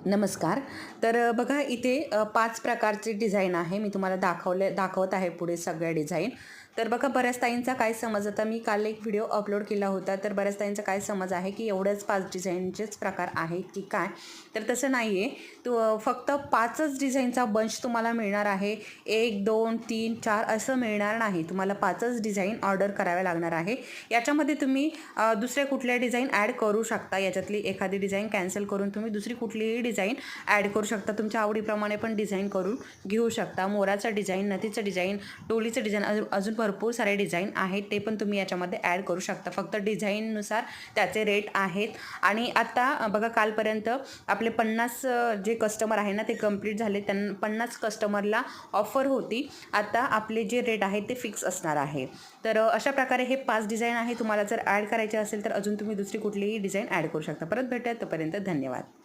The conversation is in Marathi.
नमस्कार. तर बघा इथे 5 प्रकारचे डिझाईन आहे. मी तुम्हाला दाखवत आहे पुढे सगळ्या डिझाईन. तर बघा बऱ्याच ताईंचा काय समज आता मी काल एक व्हिडिओ अपलोड केला होता. तर बऱ्याच ताईंचा काय समज आहे की एवढ्याच 5 डिझाईनचेच प्रकार आहेत की काय? तर तसं नाही आहे. फक्त 5च डिझाईनचा बंच तुम्हाला मिळणार आहे. 1, 2, 3, 4 असं मिळणार नाही. तुम्हाला 5च डिझाईन ऑर्डर कराव्या लागणार आहे. याच्यामध्ये तुम्ही दुसऱ्या कुठल्या डिझाईन ॲड करू शकता. याच्यातली एखादी डिझाईन कॅन्सल करून तुम्ही दुसरी कुठलीही डिझाईन ॲड करू शकता. तुमच्या आवडीप्रमाणे पण डिझाईन करून घेऊ शकता. मोराचं डिझाईन, नथीचं डिझाईन, डोलीचं डिझाईन अजून भरपूर सारे डिझाईन आहेत. ते पण तुम्ही याच्यामध्ये ॲड करू शकता. फक्त डिझाईननुसार त्याचे रेट आहेत. आणि आता बघा कालपर्यंत आपले 50 जे कस्टमर आहे ना ते कंप्लीट झाले. त्यांना 50 कस्टमरला ऑफर होती. आता आपले जे रेट आहेत ते फिक्स असणार आहे. तर अशा प्रकारे हे 5 डिझाईन आहे. तुम्हाला जर ॲड करायचे असेल तर अजून तुम्ही दुसरी कुठलीही डिझाईन ॲड करू शकता. परत भेटूया. तोपर्यंत धन्यवाद.